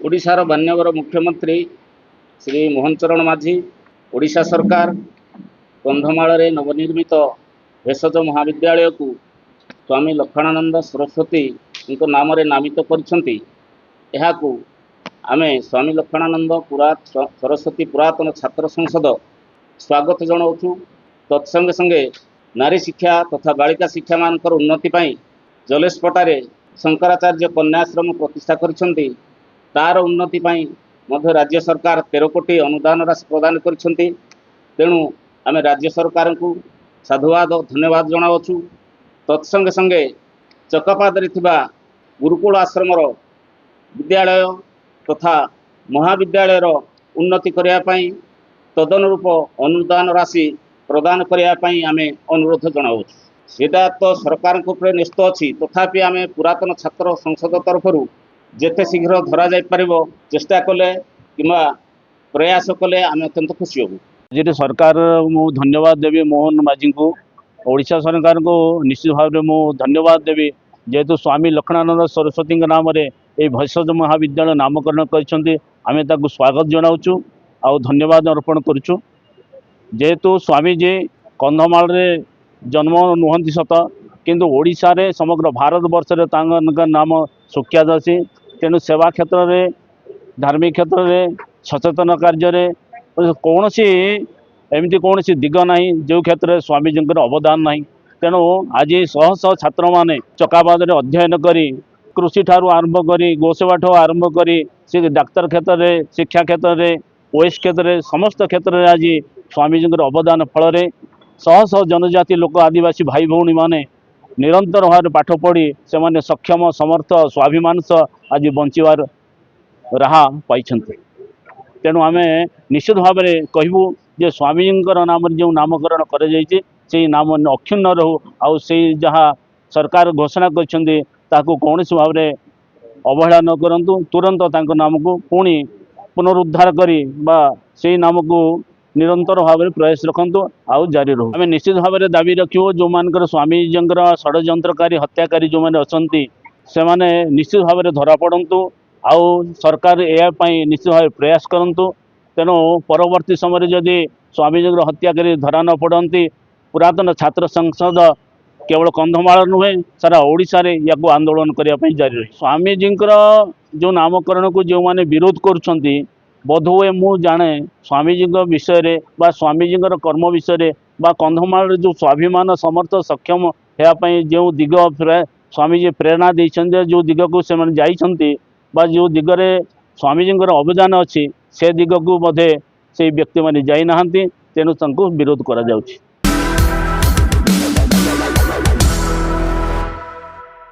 ओडिशार मान्यवर मुख्यमंत्री श्री मोहन चरण माझी ओडिशा सरकार कंधमाल नवनिर्मित भेषज महाविद्यालय को स्वामी लक्ष्मणानंद सरस्वती नाम नामित करछंती। एहाकू आमे स्वामी लक्ष्मणानंद सरस्वती पुरातन छात्र संसद स्वागत जनाऊँ। तत्संगे संगे नारी शिक्षा तथा बालिका शिक्षा मानकर उन्नति पाई जलेश पटारे शंकराचार्य कन्याश्रम प्रतिष्ठा करछंती। तार उन्नति पाई मध्य राज्य सरकार 13 कोटी अनुदान राशि प्रदान करछंती। तेणु आमे राज्य सरकार को साधुवाद धन्यवाद जनाऊँ। तत्संगे संगे चकपादरे थिबा गुरुकुल आश्रम विद्यालय तथा महाविद्यालय उन्नति करिया पई तदनुरूप अनुदान राशि प्रदान करिया पई आमे अनुरोध जनाऊँ। सेटा तो सरकार न्यस्त अच्छी, तथापि आमे पुरातन छात्र संसद तरफ जेते शीघ्र धरा जाई परिबो चेष्टा कले किंवा प्रयास कले आमे अत्यंत खुशी होबु। जी सरकार मु धन्यवाद देवी मोहन माझी को, ओडिशा सरकार को निश्चित भाव में मु धन्यवाद देवी जेहेतु स्वामी लक्ष्मणानंद सरस्वती नाम रे ए भेषज महाविद्यालय नामकरण करछंती। आमे ताकु स्वागत जनाऊँ आउ धन्यवाद अर्पण करूँ। जेहेतु स्वामी जी कंधमाल रे जन्म नुहंती सत, किंतु ओडिशा रे समग्र भारत वर्ष रे तांका नाम सुख्यात अछि। तेणु सेवा क्षेत्र में धार्मिक क्षेत्र में सचेतन कार्य कौन सी एमती कौन सी दिग ना जो क्षेत्र में स्वामीजी अवदान ना। तेणु आज शह शह छात्र मैंने चकाबाद अध्ययन करी कृषि ठारू आरंभ करी गोसेवा ठार आरंभ करी डाक्तर क्षेत्र में शिक्षा क्षेत्र में ओएस क्षेत्र में समस्त क्षेत्र में आज स्वामीजी अवदान फल शह शह जनजाति लोक आदिवासी भाई भौणी माने निरंतर भाव पाठ पढ़ी से माने सक्षम समर्थ स्वाभिमान आज बंचार राह पाई। तेणु आम निश्चित भाव में कहूँ जे स्वामीजी नाम जो नामकरण कर नाम अक्षुण्ण रहू आउ से जहाँ सरकार घोषणा कर कौन भाव में अवहेला न करूँ। तुरंत नाम को पुणी पुनरुद्धार करी बा से नाम को निरंतर भाव में प्रयास रखु आउ जारी रहू। आम निश्चित भाव में दाबी रखू जो मान स्वामीजी षड्यंत्रकारी हत्याकारी जो मैंने अच्छा से माने निश्चित भाव में धरा पड़तु आउ सरकार यापाई निश्चित भाव प्रयास करूँ। तेणु परवर्ती समय जदि स्वामीजी हत्या कर धरा न पड़ती पुरातन छात्र संसद केवल कंधमाल नुहे सारा ओडिशा रे या आंदोलन करने जारी रही। स्वामीजी जो नामकरण को जो मैंने विरोध करुँच बोधहुए मु जाने स्वामीजी विषय रे बा स्वामीजी कर्म विषय रे बा कंधमाल जो स्वाभिमान समर्थ सक्षम होगापी जो दिग स्वामीजी प्रेरणा देते जो दिग को से जाइछंती बा जो दिगरे स्वामीजी अवदान अच्छी से दिग को बोधे से व्यक्ति मैंने जाई नाहंती। तेणु विरोध करा जाउछि।